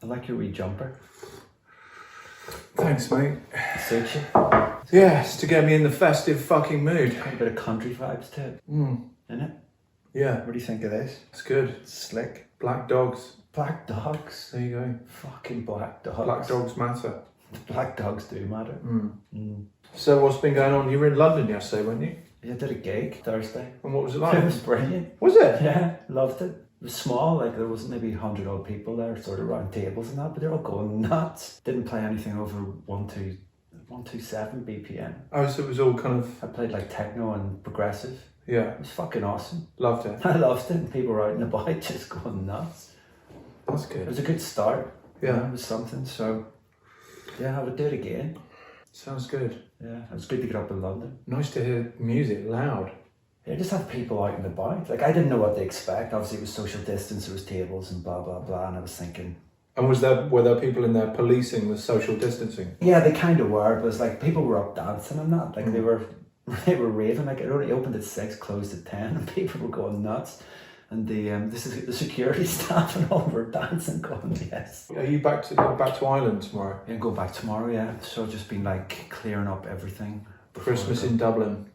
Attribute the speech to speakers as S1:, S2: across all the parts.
S1: I like your wee jumper.
S2: Thanks, mate.
S1: It suits you.
S2: Yeah, it's to get me in the festive fucking mood.
S1: Got a bit of country vibes to it, isn't it?
S2: Yeah,
S1: What do you think of this?
S2: it's good.
S1: It's slick.
S2: Black dogs.
S1: Black dogs.
S2: There you go.
S1: Fucking black dogs.
S2: Black dogs matter.
S1: Black dogs do matter.
S2: So what's been going on? You were in London yesterday, weren't you?
S1: Yeah, I did a gig Thursday.
S2: And what was it
S1: It
S2: like?
S1: was brilliant.
S2: Was it?
S1: Yeah, loved it. It was small, like there was maybe 100 odd people there, sort of round tables and that, but they're all going nuts. Didn't play anything over 127 BPM.
S2: Oh, so it was all kind of...
S1: I played like techno and progressive.
S2: Yeah,
S1: It was fucking awesome.
S2: loved it.
S1: I loved it, and people were out and about just going nuts.
S2: That's
S1: It
S2: good.
S1: was a good start.
S2: Yeah.
S1: It was something, so yeah, I would do it again.
S2: Sounds good.
S1: Yeah, it was good to get up in London.
S2: Nice to hear music loud.
S1: Yeah, just have people out and about. Like, I didn't know what to expect. Obviously, it was social distance, there was tables and blah, blah, blah, and I was thinking...
S2: And were there people in there policing the social distancing?
S1: Yeah, they kind of were, but it was like, people were up dancing and that. Like, they were raving. Like, it only opened at 6, closed at 10, and people were going nuts. And the security staff and all were dancing, going, yes.
S2: Are you back to Ireland tomorrow?
S1: Yeah, go back tomorrow, yeah. So I've just been like clearing up everything.
S2: Christmas in Dublin.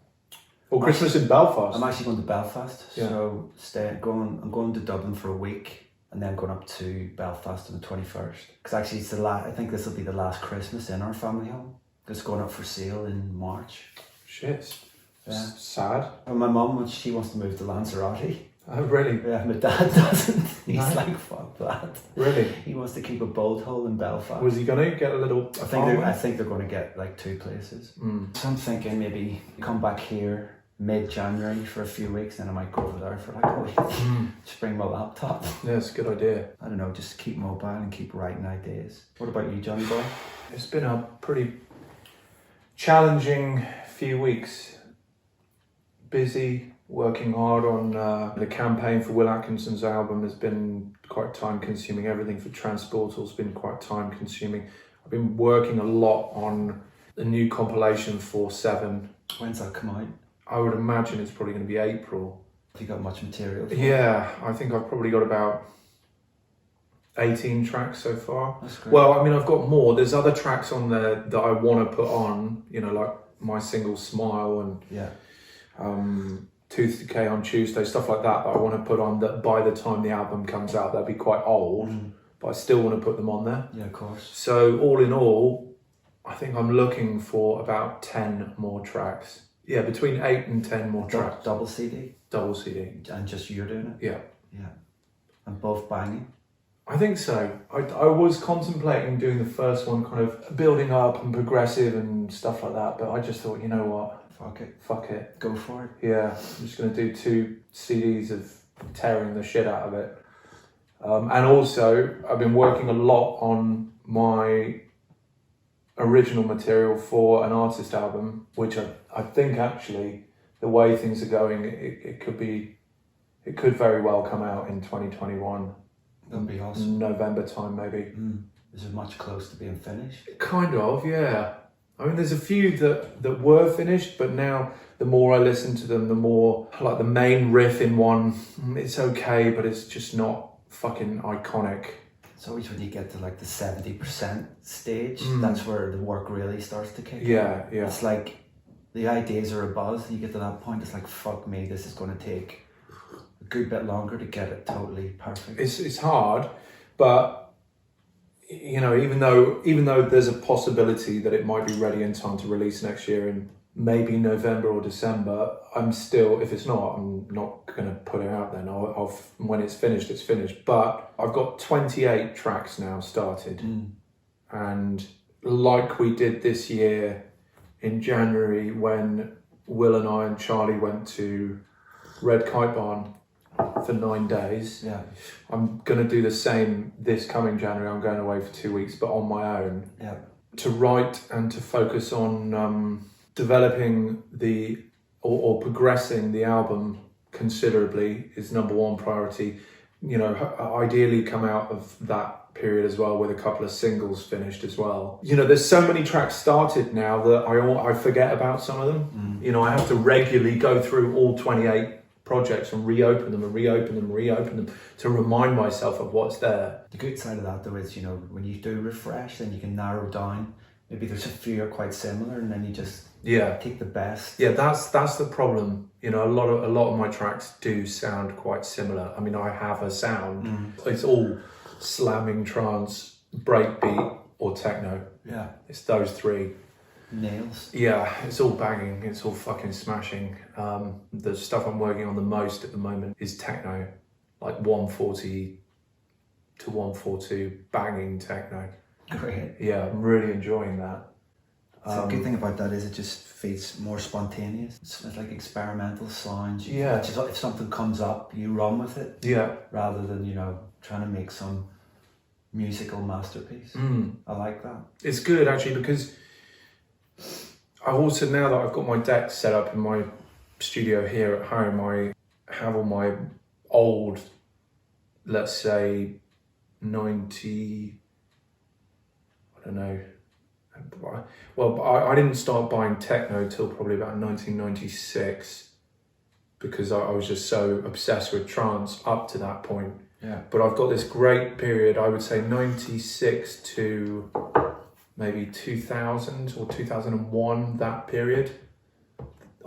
S2: Or Christmas in Belfast.
S1: I'm actually going to Belfast.
S2: Yeah.
S1: So I'm going to Dublin for a week and then going up to Belfast on the 21st. Because actually it's I think this will be the last Christmas in our family home. It's going up for sale in March.
S2: Shit.
S1: Yeah.
S2: Sad.
S1: And my mum, she wants to move to Lanzarote.
S2: Oh, really?
S1: Yeah, my dad doesn't. He's
S2: No.
S1: like, fuck that.
S2: Really?
S1: He wants to keep a bolt hole in Belfast.
S2: Was he going to get a little...
S1: I think they're going to get like 2 places.
S2: Mm.
S1: So I'm thinking maybe come back here mid-January for a few weeks, then I might go over there for like a week. Just bring my laptop.
S2: Yeah, it's a good idea.
S1: I don't know, just keep mobile and keep writing ideas. What about you, Johnny boy?
S2: It's been a pretty challenging few weeks. Busy, working hard on the campaign for Will Atkinson's album has been quite time consuming. Everything for Tranceportal has been quite time consuming. I've been working a lot on the new compilation for 7.
S1: When's that come out?
S2: I would imagine it's probably going to be April.
S1: Have you got much material? For it?
S2: Yeah, I think I've probably got about 18 tracks so far.
S1: That's great.
S2: Well, I mean, I've got more. There's other tracks on there that I want to put on, you know, like my single Smile and
S1: yeah.
S2: Tooth Decay on Tuesday, stuff like that I want to put on, that by the time the album comes out, they'll be quite old, but I still want to put them on there.
S1: Yeah, of course.
S2: So all in all, I think I'm looking for about 10 more tracks. Yeah, between 8 and 10 more tracks.
S1: Double CD?
S2: Double CD.
S1: And just you're doing it?
S2: Yeah.
S1: Yeah. And both banging?
S2: I think so. I was contemplating doing the first one kind of building up and progressive and stuff like that, but I just thought, you know what? Fuck it.
S1: Go for it.
S2: Yeah, I'm just going to do 2 CDs of tearing the shit out of it. And also, I've been working a lot on my original material for an artist album, which I think actually, the way things are going, it could very well come out in 2021.
S1: That'd be awesome.
S2: November time, maybe.
S1: Is it much close to being finished?
S2: Kind of, yeah. I mean, there's a few that were finished, but now the more I listen to them, the more, like the main riff in one, it's okay, but it's just not fucking iconic.
S1: It's always when you get to like the 70% stage, that's where the work really starts to kick in.
S2: Yeah.
S1: It's like the ideas are a buzz, and you get to that point, it's like, fuck me, this is going to take a good bit longer to get it totally perfect.
S2: It's hard, but you know, even though there's a possibility that it might be ready in time to release next year in maybe November or December, I'm still, if it's not, I'm not going to put it out then. I'll when it's finished, it's finished. But I've got 28 tracks now started. And like we did this year in January when Will and I and Charlie went to Red Kite Barn for 9 days.
S1: Yeah.
S2: I'm going to do the same this coming January. I'm going away for 2 weeks, but on my own.
S1: Yeah.
S2: To write and to focus on developing or progressing the album considerably is number one priority. You know, ideally come out of that period as well with a couple of singles finished as well. You know, there's so many tracks started now that I forget about some of them. You know, I have to regularly go through all 28, projects and reopen them to remind myself of what's there.
S1: The good side of that though is, when you do refresh, then you can narrow down. Maybe there's a few are quite similar, and then you just take the best.
S2: Yeah, that's the problem. A lot of my tracks do sound quite similar. I mean, I have a sound. It's all slamming trance, breakbeat, or techno.
S1: Yeah,
S2: it's those three.
S1: Nails.
S2: Yeah, it's all banging. It's all fucking smashing. The stuff I'm working on the most at the moment is techno, like 140 to 142 banging techno.
S1: Great.
S2: Yeah, I'm really enjoying that.
S1: So the good thing about that is it just feels more spontaneous. It's like experimental sounds.
S2: Yeah.
S1: Just, if something comes up, you run with it.
S2: Yeah.
S1: Rather than, trying to make some musical masterpiece. I like that.
S2: It's good actually, because I've also, now that I've got my deck set up in my studio here at home, I have all my old, let's say 90, I don't know. Well, I didn't start buying techno till probably about 1996 because I was just so obsessed with trance up to that point.
S1: Yeah.
S2: But I've got this great period, I would say 96 to maybe 2000 or 2001, that period.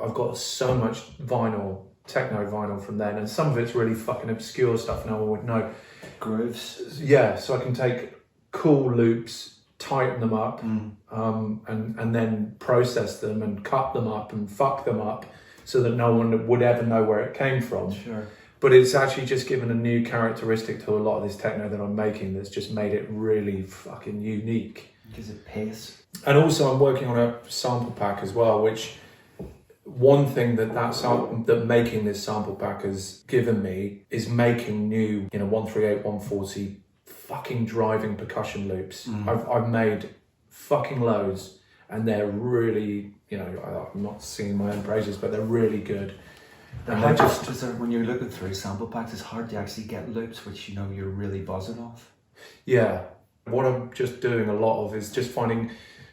S2: I've got so much vinyl, techno vinyl from then, and some of it's really fucking obscure stuff no one would know.
S1: Grooves.
S2: Yeah, so I can take cool loops, tighten them up, and then process them and cut them up and fuck them up so that no one would ever know where it came from.
S1: Sure.
S2: But it's actually just given a new characteristic to a lot of this techno that I'm making that's just made it really fucking unique.
S1: Because it pays.
S2: And also I'm working on a sample pack as well, which one thing that making this sample pack has given me is making new, 138, 140 fucking driving percussion loops. I've made fucking loads, and they're really, I'm not singing my own praises, but they're really good.
S1: And how when you're looking through sample packs, it's hard to actually get loops which you're really buzzing off.
S2: Yeah, what I'm just doing a lot of is just finding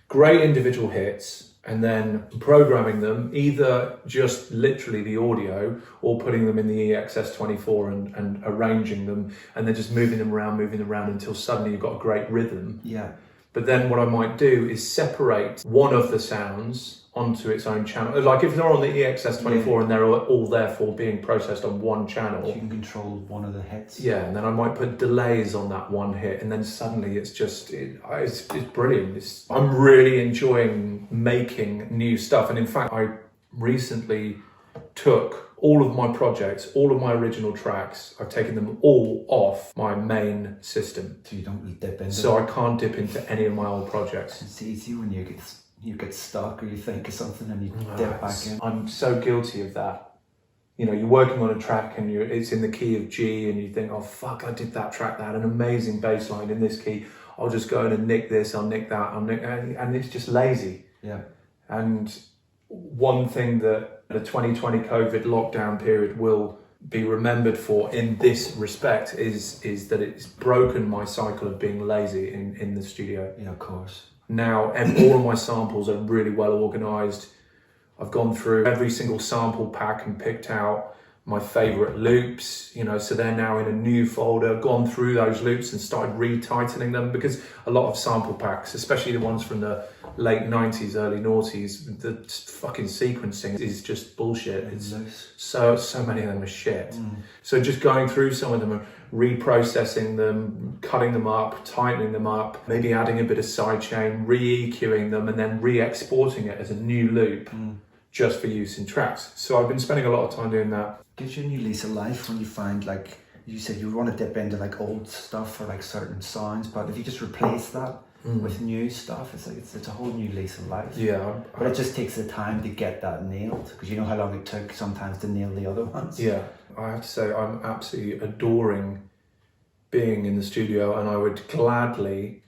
S2: great individual hits and then programming them, either just literally the audio or putting them in the EXS24 and arranging them and then just moving them around until suddenly you've got a great rhythm.
S1: Yeah.
S2: But then what I might do is separate one of the sounds onto its own channel. Like if they're on the EXS24 and they're all therefore being processed on one channel.
S1: You can control one of the hits.
S2: Yeah, and then I might put delays on that one hit, and then suddenly it's just, it's brilliant. I'm really enjoying making new stuff. And in fact, I recently took all of my projects, all of my original tracks, I've taken them all off my main system.
S1: So you don't dip into
S2: So I can't dip into any of my old projects.
S1: It's easy when you get stuck or you think of something and you dip back in.
S2: I'm so guilty of that. You're working on a track and it's in the key of G and you think, oh fuck, I did that track, that had an amazing bass line in this key. I'll just go in and nick this, I'll nick that, and it's just lazy.
S1: Yeah.
S2: And one thing that the 2020 COVID lockdown period will be remembered for in this respect is that it's broken my cycle of being lazy in the studio.
S1: Yeah, of course.
S2: Now, all of my samples are really well organised. I've gone through every single sample pack and picked out my favourite loops, so they're now in a new folder, gone through those loops and started retightening them, because a lot of sample packs, especially the ones from the late 90s, early noughties, the fucking sequencing is just bullshit. It's so many of them are shit. So just going through some of them and reprocessing them, cutting them up, tightening them up, maybe adding a bit of sidechain, re-EQing them, and then re-exporting it as a new loop just for use in tracks. So I've been spending a lot of time doing that.
S1: Gives you a new lease of life when you find, like you said, you want to dip into like old stuff for like certain sounds, but if you just replace that with new stuff, it's like it's a whole new lease of life.
S2: Yeah,
S1: but it just takes the time to get that nailed, because you know how long it took sometimes to nail the other ones.
S2: Yeah, I have to say I'm absolutely adoring being in the studio, and I would gladly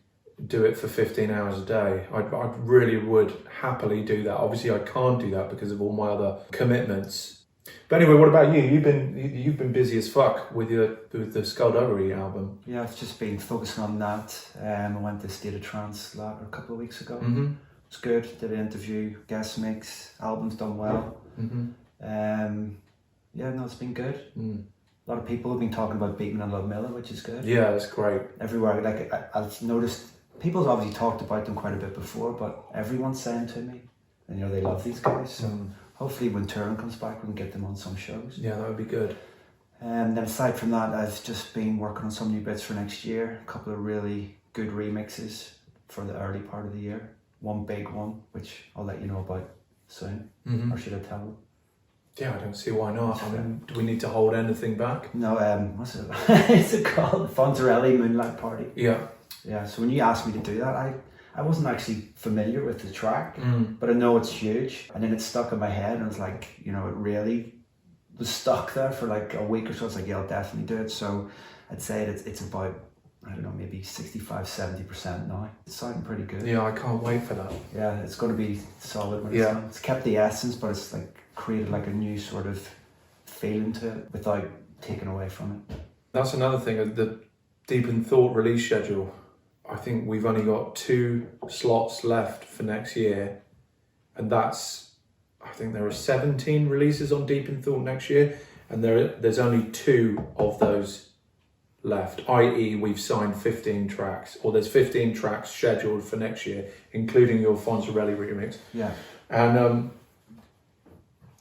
S2: do it for 15 hours a day. I really would happily do that. Obviously I can't do that because of all my other commitments. But anyway, what about you? You've been busy as fuck with the Skullduggery album.
S1: Yeah, I've just been focusing on that. I went to State of Trance a couple of weeks ago. It's good. Did an interview, guest mix, album's done well. Yeah, no, it's been good. A lot of people have been talking about Beatman and Ludmilla, which is good.
S2: Yeah, that's great.
S1: Everywhere, like I've noticed, people's obviously talked about them quite a bit before, but everyone's saying to me, and they love these guys. So hopefully when Turin comes back, we can get them on some shows.
S2: Yeah, that would be good.
S1: And then aside from that, I've just been working on some new bits for next year. A couple of really good remixes for the early part of the year. One big one, which I'll let you know about soon. Or should I tell them?
S2: Yeah, I don't see why not. I mean, do we need to hold anything back?
S1: No, what's it? It's called Fonzarelli Moonlight Party.
S2: Yeah.
S1: Yeah, so when you asked me to do that, I wasn't actually familiar with the track, but I know it's huge. And then it stuck in my head and it was like, it really was stuck there for like a week or so. I was like, yeah, I'll definitely do it. So I'd say it's about, I don't know, maybe 65-70% now. It's sounding pretty good.
S2: Yeah, I can't wait for that.
S1: Yeah, it's going to be solid when it's done. It's kept the essence, but it's like created like a new sort of feeling to it without taking away from it.
S2: That's another thing, the Deep in Thought release schedule. I think we've only got 2 slots left for next year, and I think there are 17 releases on Deep in Thought next year, and there's only 2 of those left, i.e. we've signed 15 tracks, or there's 15 tracks scheduled for next year, including your Fonzarelli remix.
S1: Yeah.
S2: And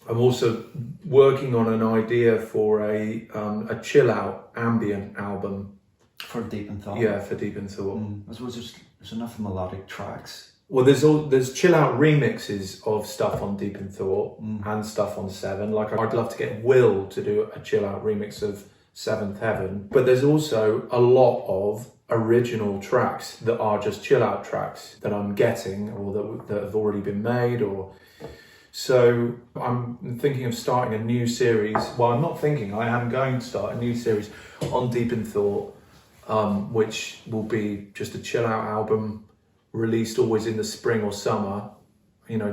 S2: I'm also working on an idea for a chill out ambient album.
S1: For Deep in Thought?
S2: Yeah, for Deep in Thought.
S1: I suppose there's enough melodic tracks.
S2: Well, there's chill out remixes of stuff on Deep in Thought and stuff on Seven. Like, I'd love to get Will to do a chill out remix of Seventh Heaven. But there's also a lot of original tracks that are just chill out tracks that I'm getting, or that have already been made, or... So I'm thinking of starting a new series. Well, I'm not thinking, I am going to start a new series on Deep in Thought, which will be just a chill out album released always in the spring or summer,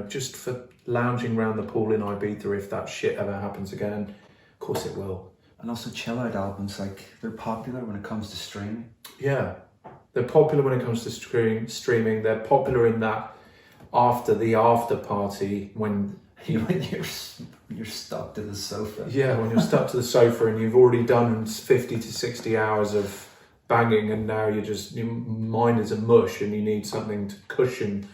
S2: just for lounging around the pool in Ibiza if that shit ever happens again. Of course it will.
S1: And also chill out albums, like, they're popular when it comes to streaming.
S2: Yeah, they're popular when it comes to streaming. They're popular in that after the after party when
S1: you're stuck to the sofa.
S2: Yeah, when you're stuck to the sofa and you've already done 50 to 60 hours of banging, and now your mind is a mush and you need something to cushion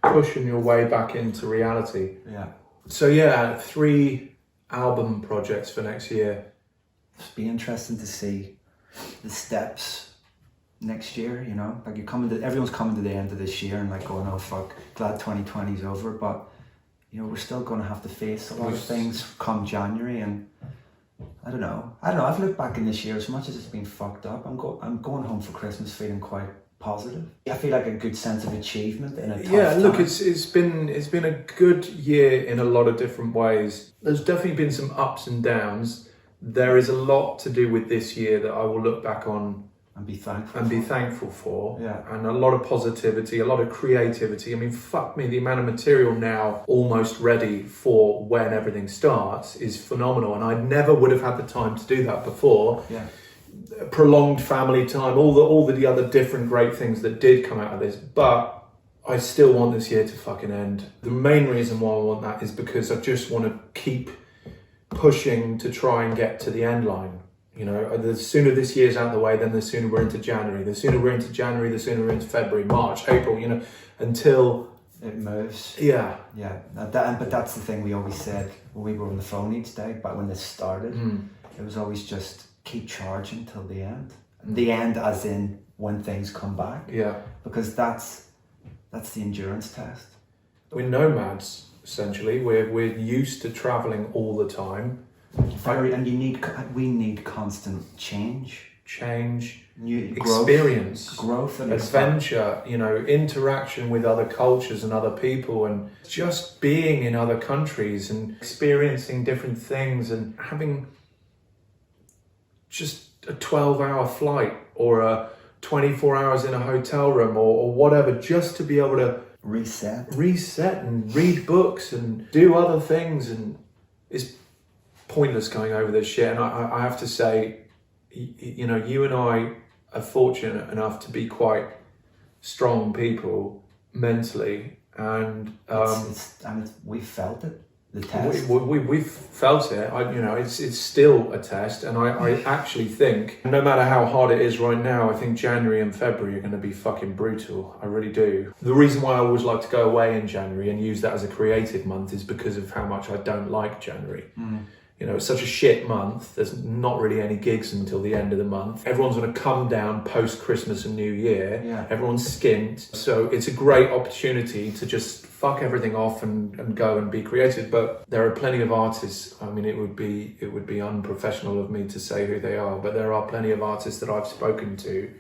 S2: your way back into reality.
S1: Yeah.
S2: So yeah, 3 album projects for next year.
S1: It'll be interesting to see the steps next year, like everyone's coming to the end of this year and like going, oh fuck, glad 2020 is over, but we're still going to have to face a lot of things come January. And I don't know, I've looked back in this year, as much as it's been fucked up, I'm going home for Christmas feeling quite positive. I feel like a good sense of achievement in a tough time.
S2: Look, it's been a good year in a lot of different ways. There's definitely been some ups and downs. There is a lot to do with this year that I will look back on
S1: and be thankful
S2: for.
S1: Yeah.
S2: And a lot of positivity, a lot of creativity. I mean, fuck me, the amount of material now almost ready for when everything starts is phenomenal. And I never would have had the time to do that before.
S1: Yeah.
S2: Prolonged family time, all the other different great things that did come out of this. But I still want this year to fucking end. The main reason why I want that is because I just want to keep pushing to try and get to the end line. The sooner this year's out of the way, then the sooner we're into January. The sooner we're into January, the sooner we're into February, March, April, until...
S1: it moves.
S2: Yeah.
S1: Yeah. But that's the thing we always said when we were on the phone each day, but when this started, it was always just keep charging till the end. The end as in when things come back.
S2: Yeah.
S1: Because that's the endurance test.
S2: We're nomads, essentially. We're used to travelling all the time.
S1: And we need constant change, new growth and
S2: adventure, interaction with other cultures and other people, and just being in other countries and experiencing different things, and having just a 12-hour flight or a 24 hours in a hotel room or whatever, just to be able to reset and read books and do other things. And it's pointless going over this shit. And I have to say, you and I are fortunate enough to be quite strong people mentally, and
S1: we felt it. the test.
S2: We've felt it. It's still a test, and I actually think no matter how hard it is right now, I think January and February are going to be fucking brutal. I really do. The reason why I always like to go away in January and use that as a creative month is because of how much I don't like January. It's such a shit month. There's not really any gigs until the end of the month. Everyone's going to come down post Christmas and New Year.
S1: Yeah.
S2: Everyone's skint. So it's a great opportunity to just fuck everything off and go and be creative. But there are plenty of artists. I mean, it would be unprofessional of me to say who they are, but there are plenty of artists that I've spoken to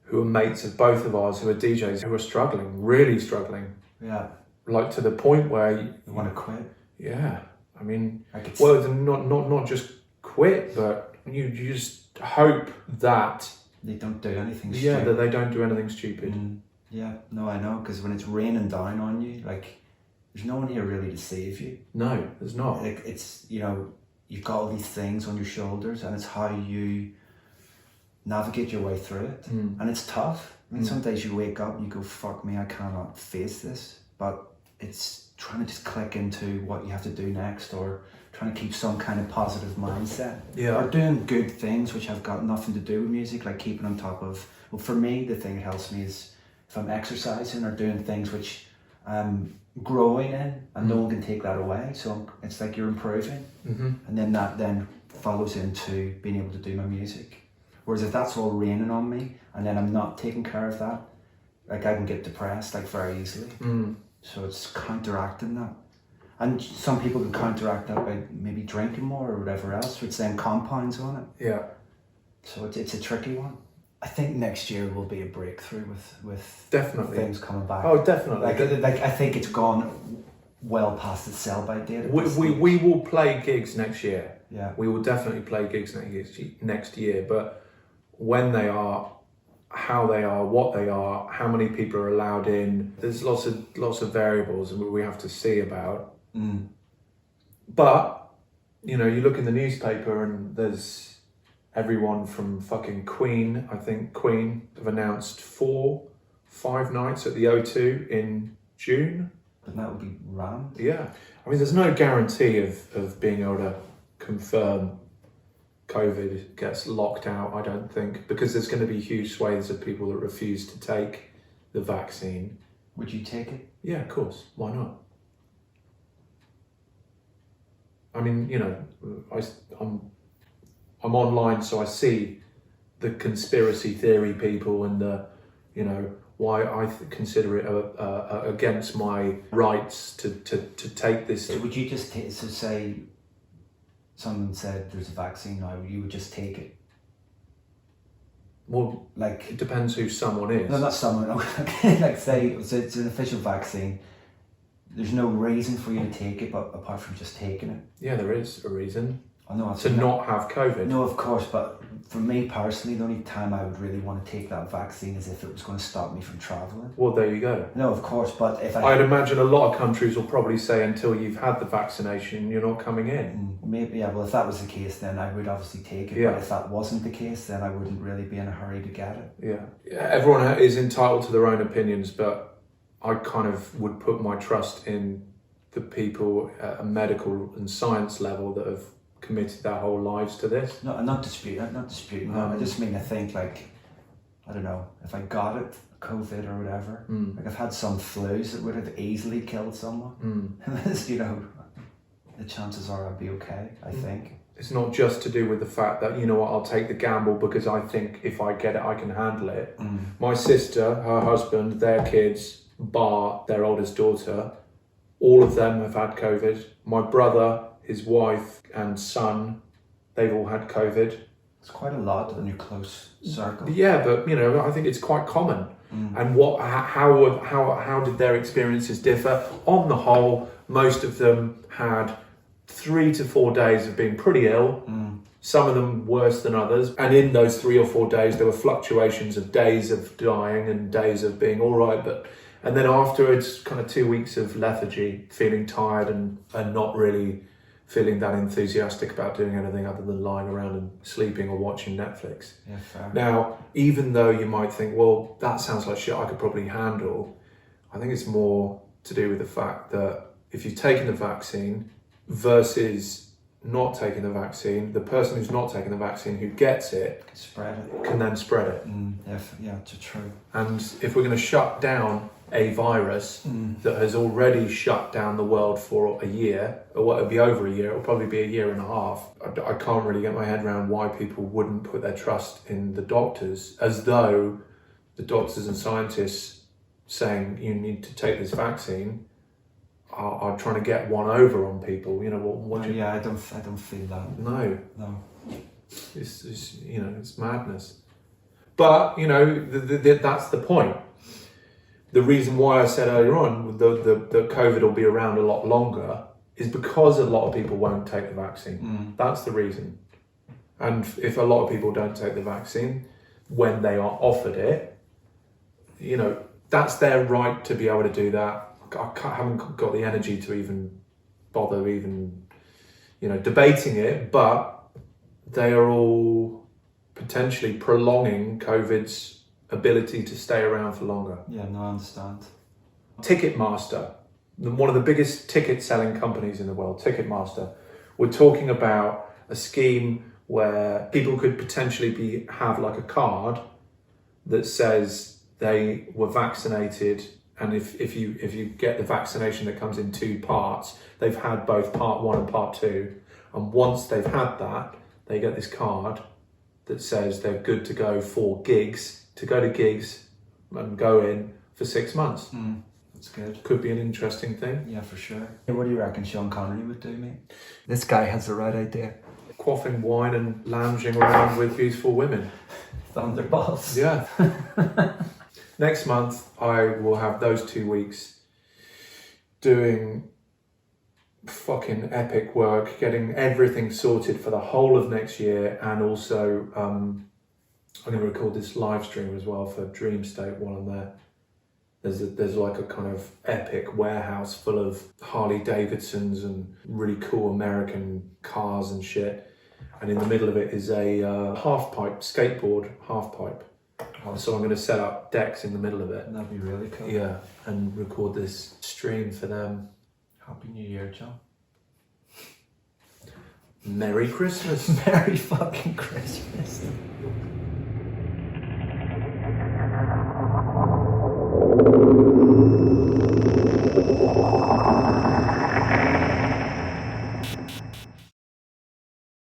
S2: who are mates of both of ours, who are DJs, who are struggling, really struggling.
S1: Yeah.
S2: Like to the point where
S1: you want to quit.
S2: Yeah. I mean, not just quit, but you just hope that
S1: they don't do anything stupid.
S2: Yeah, that they don't do anything stupid.
S1: Yeah, no, I know, because when it's raining down on you, like, there's no one here really to save you.
S2: No, there's not.
S1: Like, it's, you've got all these things on your shoulders, and it's how you navigate your way through it. And it's tough. I mean, some days you wake up and you go, fuck me, I cannot face this. But it's trying to just click into what you have to do next, or trying to keep some kind of positive mindset.
S2: Yeah.
S1: Or doing good things which have got nothing to do with music, like keeping on top of, well, for me, the thing that helps me is if I'm exercising or doing things which I'm growing in, and no one can take that away. So it's like you're improving. And then that then follows into being able to do my music. Whereas if that's all raining on me, and then I'm not taking care of that, like I can get depressed like very easily. So it's counteracting that. And some people can counteract that by maybe drinking more or whatever else, which then compounds on it.
S2: Yeah.
S1: So it's a tricky one. I think next year will be a breakthrough with
S2: definitely
S1: things coming back.
S2: Oh, definitely.
S1: Like I think it's gone well past its sell-by date.
S2: We will play gigs next year.
S1: Yeah.
S2: We will definitely play gigs next year, but when they are, how they are, what they are, how many people are allowed in, there's lots of variables and we have to see about. But you look in the newspaper and there's everyone from fucking Queen. I think Queen have announced 4-5 nights at the O2 in June.
S1: But that would be rammed.
S2: Yeah, I mean, there's no guarantee of being able to confirm COVID gets locked out, I don't think, because there's going to be huge swathes of people that refuse to take the vaccine.
S1: Would you take it?
S2: Yeah, of course. Why not? I mean, I'm online, so I see the conspiracy theory people and the, why I consider it against my rights to take this.
S1: So would you just take? So say someone said there's a vaccine now, you would just take it?
S2: Well,
S1: like
S2: it depends who someone is.
S1: No, not someone. Okay, like say it's an official vaccine. There's no reason for you to take it, but apart from just taking it.
S2: Yeah, there is a reason.
S1: I know.
S2: To not have COVID.
S1: No, of course, but for me personally, the only time I would really want to take that vaccine is if it was going to stop me from travelling.
S2: Well, there you go.
S1: No, of course, but if
S2: I'd imagine a lot of countries will probably say until you've had the vaccination, you're not coming in.
S1: Maybe, yeah, well, if that was the case, then I would obviously take it.
S2: Yeah.
S1: But if that wasn't the case, then I wouldn't really be in a hurry to get it.
S2: Yeah. Everyone is entitled to their own opinions, but I kind of would put my trust in the people at a medical and science level that have committed their whole lives to this.
S1: No, I'm not disputing. No, I just mean, I think, like, I don't know, if I got it, COVID or whatever, like I've had some flus that would have easily killed someone. The chances are I'd be okay, I think.
S2: It's not just to do with the fact that, I'll take the gamble because I think if I get it, I can handle it. My sister, her husband, their kids, bar their oldest daughter, all of them have had COVID. My brother, his wife and son, they've all had COVID.
S1: It's quite a lot in your close circle.
S2: Yeah, but I think it's quite common. And how did their experiences differ? On the whole, most of them had 3 to 4 days of being pretty ill. Some of them worse than others. And in those 3 or 4 days, there were fluctuations of days of dying and days of being all right. And then afterwards, kind of 2 weeks of lethargy, feeling tired and not really feeling that enthusiastic about doing anything other than lying around and sleeping or watching Netflix.
S1: Yeah, fair.
S2: Now, even though you might think, well, that sounds like shit I could probably handle, I think it's more to do with the fact that if you've taken the vaccine versus not taking the vaccine, the person who's not taking the vaccine who gets it
S1: Spread it.
S2: can then spread it.
S1: Yeah, it's true.
S2: And if we're going to shut down a virus that has already shut down the world for a year, or what, it'll be over a year, it'll probably be a year and a half. I can't really get my head around why people wouldn't put their trust in the doctors, as though the doctors and scientists saying you need to take this vaccine are trying to get one over on people. You know what?
S1: I don't feel that.
S2: No.
S1: It's
S2: It's madness. But that's the point. The reason why I said earlier on the COVID will be around a lot longer is because a lot of people won't take the vaccine. That's the reason. And if a lot of people don't take the vaccine when they are offered it, that's their right to be able to do that. I haven't got the energy to even bother debating it, but they are all potentially prolonging COVID's ability to stay around for longer.
S1: Yeah, no, I understand.
S2: Ticketmaster, one of the biggest ticket selling companies in the world, Ticketmaster, we're talking about a scheme where people could potentially have like a card that says they were vaccinated, and if you get the vaccination that comes in 2 parts, they've had both part 1 and part 2, and once they've had that, they get this card that says they're good to go for gigs, to go to gigs and go in for 6 months.
S1: That's good.
S2: Could be an interesting thing.
S1: Yeah, for sure. What do you reckon Sean Connery would do, mate? This guy has the right idea.
S2: Quaffing wine and lounging around with beautiful women.
S1: Thunderbolts.
S2: Yeah. Next month, I will have those 2 weeks doing fucking epic work, getting everything sorted for the whole of next year, and also I'm going to record this live stream as well for Dream State while I'm there. There's like a kind of epic warehouse full of Harley Davidsons and really cool American cars and shit, and in the middle of it is a half-pipe skateboard half-pipe. So I'm going to set up decks in the middle of it.
S1: That'd be really cool.
S2: Yeah, and record this stream for them.
S1: Happy New Year, John.
S2: Merry Christmas.
S1: Merry fucking Christmas.